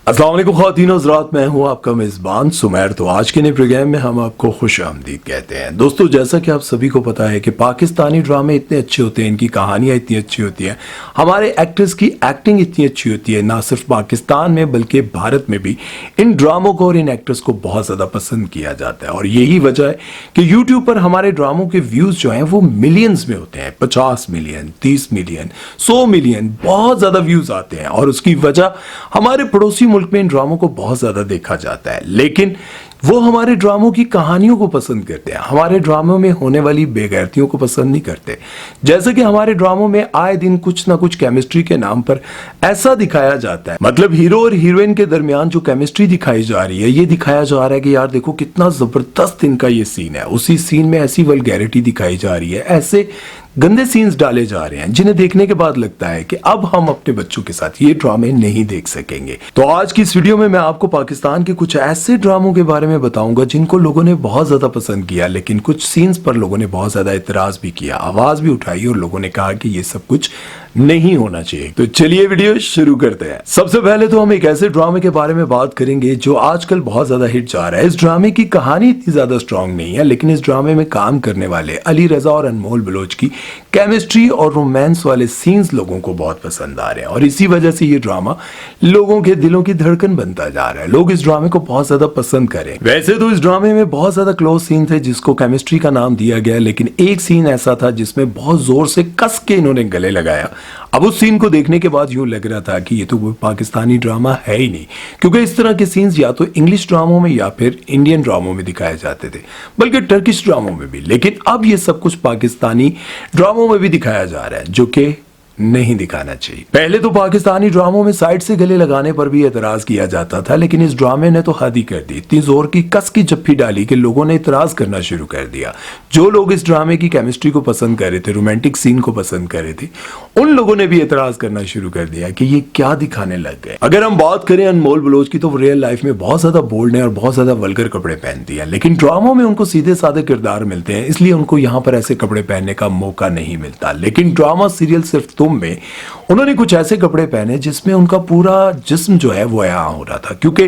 अस्सलाम वालेकुम ख़वातीन और हज़रात, मैं हूं आपका मेज़बान सुमैर। तो आज के नए प्रोग्राम में हम आपको खुशामदीद कहते हैं। दोस्तों, जैसा कि आप सभी को पता है कि पाकिस्तानी ड्रामे इतने अच्छे होते हैं, इनकी कहानियां इतनी अच्छी होती हैं, हमारे एक्टर्स की एक्टिंग इतनी अच्छी होती है, ना सिर्फ पाकिस्तान में बल्कि भारत में भी इन ड्रामों को और इन एक्टर्स को बहुत ज़्यादा पसंद किया जाता है। और यही वजह है कि यूट्यूब पर हमारे ड्रामों के व्यूज़ जो हैं वो मिलियंस में होते हैं। 50 मिलियन, 30 मिलियन, 100 मिलियन, बहुत ज़्यादा व्यूज़ आते हैं। और उसकी वजह हमारे पड़ोसी मुल्क में इन ड्रामों को बहुत ज्यादा देखा जाता है, लेकिन वो हमारे ड्रामों की कहानियों को पसंद करते हैं, हमारे ड्रामों में होने वाली बेगैरतियों को पसंद नहीं करते। जैसे कि हमारे ड्रामों में आए दिन कुछ ना कुछ केमिस्ट्री के नाम पर ऐसा दिखाया जाता है, मतलब हीरो और हीरोइन के दरमियान जो केमिस्ट्री दिखाई जा रही है, ये दिखाया जा रहा है कि यार देखो कितना जबरदस्त इनका ये सीन है। उसी सीन में ऐसी वल्गैरिटी दिखाई जा रही है, ऐसे गंदे सीन्स डाले जा रहे हैं जिन्हें देखने के बाद लगता है कि अब हम अपने बच्चों के साथ ये ड्रामे नहीं देख सकेंगे। तो आज की इस वीडियो में मैं आपको पाकिस्तान के कुछ ऐसे ड्रामों के बारे में बताऊंगा जिनको लोगों ने बहुत ज्यादा पसंद किया, लेकिन कुछ सीन्स पर लोगों ने बहुत ज्यादा इतराज भी किया, आवाज भी उठाई और लोगों ने कहा कि ये सब कुछ नहीं होना चाहिए। तो चलिए वीडियो शुरू करते हैं। सबसे पहले तो हम एक ऐसे ड्रामे के बारे में बात करेंगे जो आजकल बहुत ज्यादा हिट जा रहा है। इस ड्रामे की कहानी इतनी ज्यादा स्ट्रांग नहीं है, लेकिन इस ड्रामे में काम करने वाले अली रजा और अनमोल बलोच की केमिस्ट्री और रोमांस वाले सीन्स लोगों को बहुत पसंद आ रहे हैं और इसी वजह से ये ड्रामा लोगों के दिलों की धड़कन बनता जा रहा है। लोग इस ड्रामे को बहुत ज्यादा पसंद करें। वैसे तो इस ड्रामे में बहुत ज्यादा क्लोज सीन थे जिसको केमिस्ट्री का नाम दिया गया, लेकिन एक सीन ऐसा था जिसमें बहुत जोर से कस के इन्होंने गले लगाया। अब उस सीन को देखने के बाद यूं लग रहा था कि ये तो कोई पाकिस्तानी ड्रामा है ही नहीं, क्योंकि इस तरह के सीन्स या तो इंग्लिश ड्रामों में या फिर इंडियन ड्रामों में दिखाए जाते थे, बल्कि टर्किश ड्रामों में भी। लेकिन अब ये सब कुछ पाकिस्तानी ड्रामों में भी दिखाया जा रहा है, जो कि नहीं दिखाना चाहिए। पहले तो पाकिस्तानी ड्रामों में साइड से गले लगाने पर भी एतराज किया जाता था, लेकिन इस ड्रामे ने तो हद ही कर दी। इतनी जोर की कस की जप्फी डाली कि लोगों ने इतराज करना शुरू कर दिया। जो लोग इस ड्रामे की केमिस्ट्री को पसंद कर रहे थे, रोमांटिक सीन को पसंद कर रहे थे, उन लोगों ने भी एतराज करना शुरू कर दिया कि ये क्या दिखाने लग गए। अगर हम बात करें अनमोल बलोच की, तो वो रियल लाइफ में बहुत ज्यादा बोल्ड है और बहुत ज्यादा वल्गर कपड़े पहनती है, लेकिन ड्रामों में उनको सीधे साधे किरदार मिलते हैं, इसलिए उनको यहाँ पर ऐसे कपड़े पहनने का मौका नहीं मिलता। लेकिन ड्रामा सीरियल सिर्फ तुम में उन्होंने कुछ ऐसे कपड़े पहने जिसमें उनका पूरा जिस्म जो है वो आया हो रहा था, क्योंकि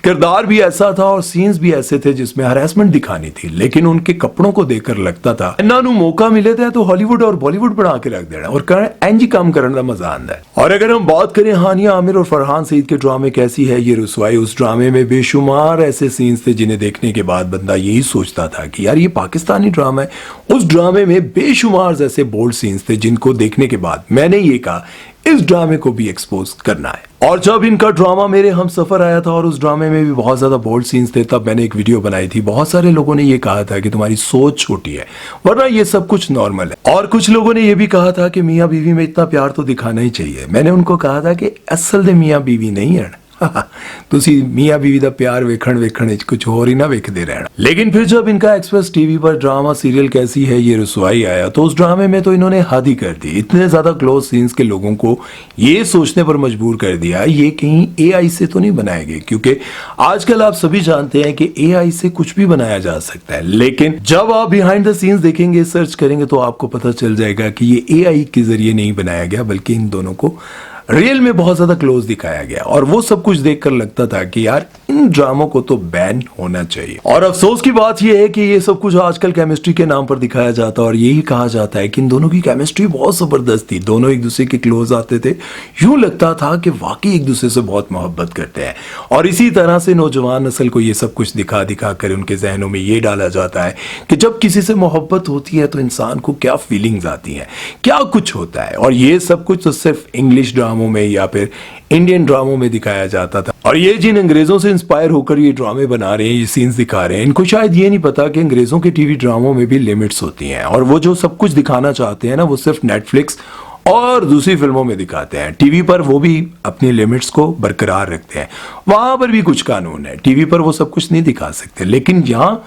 किरदार भी ऐसा था और सीन्स भी ऐसे थे जिसमें हरासमेंट दिखानी थी। लेकिन उनके कपड़ों को देखकर लगता था इन्होंने मौका मिले थे तो हॉलीवुड और बॉलीवुड बना के रख देना और एंजी काम करने का मजा आता है। और अगर हम बात करें हानिया आमिर और फरहान सईद के ड्रामे कैसी है ये रुसवाई, उस ड्रामे में बेशुमार ऐसे सीन्स थे जिन्हें देखने के बाद बंदा यही सोचता था कि यार ये पाकिस्तानी ड्रामा है। उस ड्रामे में बेशुमार ऐसे बोल्ड सीन्स थे जिनको देखने के बाद मैंने ये कहा इस ड्रामे को भी एक्सपोज करना है। और जब इनका ड्रामा मेरे हम सफर आया था और उस ड्रामे में भी बहुत ज्यादा बोल्ड सीन्स थे, तब मैंने एक वीडियो बनाई थी। बहुत सारे लोगों ने ये कहा था कि तुम्हारी सोच छोटी है, वरना ये सब कुछ नॉर्मल है। और कुछ लोगों ने ये भी कहा था कि मियाँ बीवी में इतना प्यार तो दिखाना ही चाहिए। मैंने उनको कहा था कि असल में मियाँ बीवी नहीं है, तुसी मियाँ बीवी का प्यार वेखण कुछ और ही ना वेखदे रहना। लेकिन फिर जब इनका एक्सप्रेस टीवी पर ड्रामा सीरियल कैसी है ये रुसवाई आया, तो उस ड्रामे में तो इन्होंने हद ही कर दी। इतने ज्यादा क्लोज सीन्स के लोगों को ये सोचने पर मजबूर कर दिया ये कहीं एआई से तो नहीं बनाए गए, क्योंकि आजकल आप सभी जानते हैं कि एआई से कुछ भी बनाया जा सकता है। लेकिन जब आप बिहाइंड द सीन्स देखेंगे, सर्च करेंगे, तो आपको पता चल जाएगा कि ये एआई के जरिए नहीं बनाया गया, बल्कि इन दोनों को रियल में बहुत ज्यादा क्लोज दिखाया गया। और वो सब कुछ देखकर लगता था कि यार इन ड्रामों को तो बैन होना चाहिए। और अफसोस की बात यह है कि ये सब कुछ आजकल केमिस्ट्री के नाम पर दिखाया जाता है और यही कहा जाता है कि इन दोनों की केमिस्ट्री बहुत जबरदस्त थी, दोनों एक दूसरे के क्लोज आते थे, यूं लगता था कि वाकई एक दूसरे से बहुत मोहब्बत करते हैं। और इसी तरह से नौजवान नस्ल को ये सब कुछ दिखा दिखा कर उनके जहनों में ये डाला जाता है कि जब किसी से मोहब्बत होती है तो इंसान को क्या फीलिंग्स आती हैं, क्या कुछ होता है। और ये सब कुछ तो सिर्फ इंग्लिश ड्रामों में या फिर इंडियन ड्रामों में दिखाया जाता था। और ये जिन अंग्रेजों से इंस्पायर होकर ये ड्रामे बना रहे हैं, ये सीन्स दिखा रहे हैं, इनको शायद ये नहीं पता कि अंग्रेजों के टीवी ड्रामों में भी लिमिट्स होती हैं और वो जो सब कुछ दिखाना चाहते हैं ना, वो सिर्फ नेटफ्लिक्स और दूसरी फिल्मों में दिखाते हैं। टीवी पर वो भी अपनी लिमिट्स को बरकरार रखते हैं, वहां पर भी कुछ कानून है, टीवी पर वो सब कुछ नहीं दिखा सकते। लेकिन यहाँ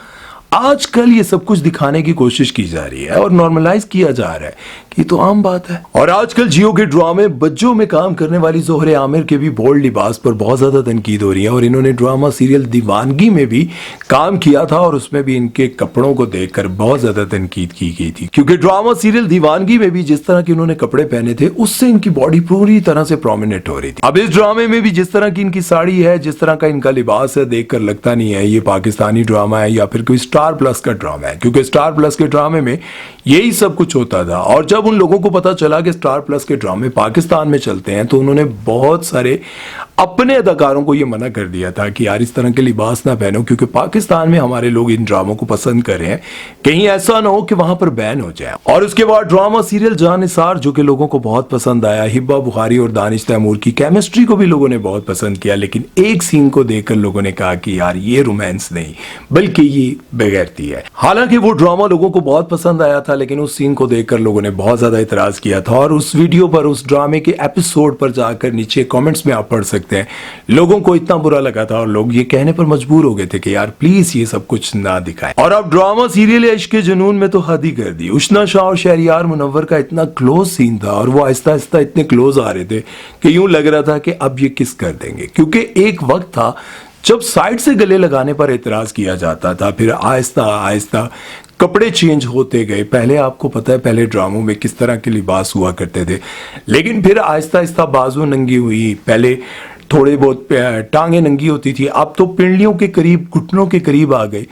आजकल ये सब कुछ दिखाने की कोशिश की जा रही है और नॉर्मलाइज किया जा रहा है कि ये तो आम बात है। और आजकल जियो के ड्रामे बच्चों में काम करने वाली जोहरे आमिर के भी बोल्ड लिबास पर बहुत ज्यादा तनकीद हो रही है और इन्होंने ड्रामा सीरियल दीवानगी में भी काम किया था और उसमें भी इनके कपड़ों को देखकर बहुत ज्यादा तनकीद की गई थी, क्योंकि ड्रामा सीरियल दीवानगी में भी जिस तरह के उन्होंने कपड़े पहने थे उससे इनकी बॉडी पूरी तरह से प्रोमिनेंट हो रही थी। अब इस ड्रामे में भी जिस तरह की इनकी साड़ी है, जिस तरह का इनका लिबास है, देखकर लगता नहीं है ये पाकिस्तानी ड्रामा है या फिर कोई स्टार प्लस का ड्रामा है, क्योंकि स्टार प्लस के ड्रामे में यही सब कुछ होता था। और जब उन लोगों को पता चला कि स्टार प्लस के ड्रामे पाकिस्तान में चलते हैं तो उन्होंने बहुत सारे अपने अदाकारों को यह मना कर दिया था कि यार इस तरह के लिबास ना पहनो, क्योंकि पाकिस्तान में हमारे लोग इन ड्रामों को पसंद कर रहे हैं, कहीं ऐसा ना हो कि वहां पर बैन हो जाए। और उसके बाद ड्रामा सीरियल जानिसार जो कि लोगों को बहुत पसंद आया, हिब्बा बुखारी और दानिश तैमूर की केमिस्ट्री को भी लोगों ने बहुत पसंद किया, लेकिन एक सीन को देखकर लोगों ने कहा कि यार ये रोमांस नहीं बल्कि ये बेगैरती है। हालांकि वो ड्रामा लोगों को बहुत पसंद आया था, लेकिन उस सीन को देखकर लोगों ने बहुत ज्यादा इतराज किया था और उस वीडियो पर, उस ड्रामे के एपिसोड पर जाकर नीचे कमेंट्स में आप पढ़ सकते हैं, लोगों को इतना बुरा लगा था और लोग ये कहने पर मजबूर हो गए थे कि यार प्लीज ये सब कुछ ना दिखाएं। और अब ड्रामा सीरियल इश्क के जुनून में तो हद ही कर दी। उशना शाह और शहरियार मुनव्वर का इतना क्लोज सीन था और वो आहिस्ता आहिस्ता इतने क्लोज आ रहे थे कि यूं लग रहा था कि अब ये किस कर देंगे, क्योंकि एक वक्त था जब साइड से गले लगाने पर एतराज किया जाता था, फिर आहिस्ता आहिस्ता कपड़े चेंज होते गए। पहले आपको पता है पहले ड्रामों में किस तरह के लिबास हुआ करते थे, लेकिन फिर आहिस्ता आहिस्ता बाजू नंगी हुई, पहले थोड़े बहुत टांगे नंगी होती थी, अब तो पिंडलियों के करीब, घुटनों के करीब आ गई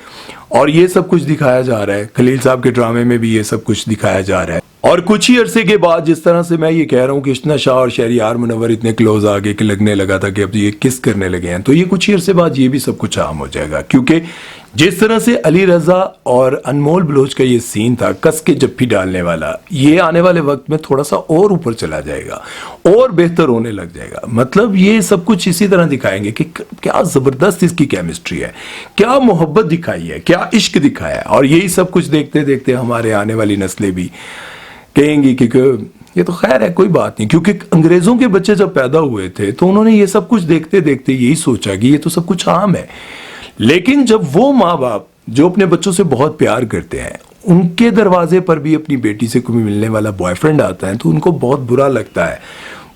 और ये सब कुछ दिखाया जा रहा है। खलील साहब के ड्रामे में भी ये सब कुछ दिखाया जा रहा है। और कुछ ही अरसे के बाद जिस तरह से मैं ये कह रहा हूँ कि उशना शाह और शहरियार मुनव्वर इतने क्लोज आ गए कि लगने लगा था कि अब ये किस करने लगे हैं, तो ये कुछ ही अरसे बाद ये भी सब कुछ आम हो जाएगा, क्योंकि जिस तरह से अली रजा और अनमोल बलोच का ये सीन था कस के जप्फी डालने वाला, ये आने वाले वक्त में थोड़ा सा और ऊपर चला जाएगा और बेहतर होने लग जाएगा। मतलब ये सब कुछ इसी तरह दिखाएंगे कि क्या जबरदस्त इसकी केमिस्ट्री है, क्या मोहब्बत दिखाई है, क्या इश्क दिखाया है। और यही सब कुछ देखते देखते हमारे आने वाली नस्लें भी कहेंगी कि ये तो खैर है, कोई बात नहीं, क्योंकि अंग्रेजों के बच्चे जब पैदा हुए थे तो उन्होंने ये सब कुछ देखते देखते यही सोचा कि ये तो सब कुछ आम है। लेकिन जब वो माँ बाप जो अपने बच्चों से बहुत प्यार करते हैं, उनके दरवाजे पर भी अपनी बेटी से कोई मिलने वाला बॉयफ्रेंड आता है तो उनको बहुत बुरा लगता है।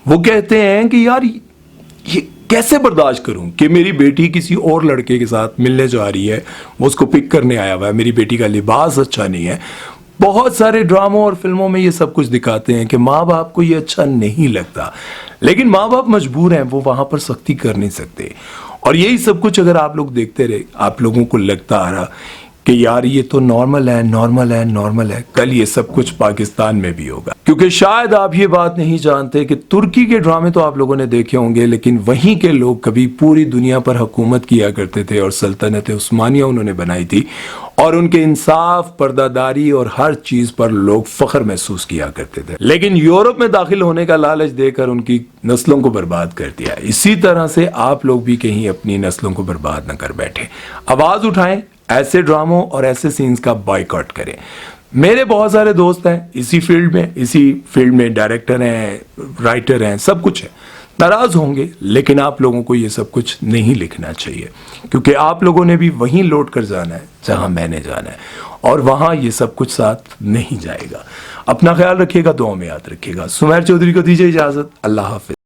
वो कहते हैं कि यार ये कैसे बर्दाश्त करूं कि मेरी बेटी किसी और लड़के के साथ मिलने जा रही है, वो उसको पिक करने आया हुआ है, मेरी बेटी का लिबास अच्छा नहीं है। बहुत सारे ड्रामों और फिल्मों में ये सब कुछ दिखाते हैं कि माँ बाप को ये अच्छा नहीं लगता, लेकिन माँ बाप मजबूर हैं, वो वहां पर सख्ती कर नहीं सकते। और यही सब कुछ अगर आप लोग देखते रहे, आप लोगों को लगता आ रहा कि यार ये तो नॉर्मल है, नॉर्मल है, नॉर्मल है, कल ये सब कुछ पाकिस्तान में भी होगा। क्योंकि शायद आप ये बात नहीं जानते कि तुर्की के ड्रामे तो आप लोगों ने देखे होंगे, लेकिन वहीं के लोग कभी पूरी दुनिया पर हुकूमत किया करते थे और सल्तनत उस्मानिया उन्होंने बनाई थी और उनके इंसाफ, पर्दादारी और हर चीज पर लोग फख्र महसूस किया करते थे। लेकिन यूरोप में दाखिल होने का लालच देकर उनकी नस्लों को बर्बाद कर दिया। इसी तरह से आप लोग भी कहीं अपनी नस्लों को बर्बाद न कर बैठे। आवाज उठाएं, ऐसे ड्रामों और ऐसे सीन्स का बॉयकॉट करें। मेरे बहुत सारे दोस्त हैं इसी फील्ड में डायरेक्टर हैं, राइटर हैं, सब कुछ है, नाराज होंगे, लेकिन आप लोगों को ये सब कुछ नहीं लिखना चाहिए, क्योंकि आप लोगों ने भी वहीं लौट कर जाना है जहां मैंने जाना है और वहां ये सब कुछ साथ नहीं जाएगा। अपना ख्याल रखिएगा, दुआ में याद रखिएगा। सुमैर चौधरी को दीजिए इजाजत। अल्लाह हाफिज।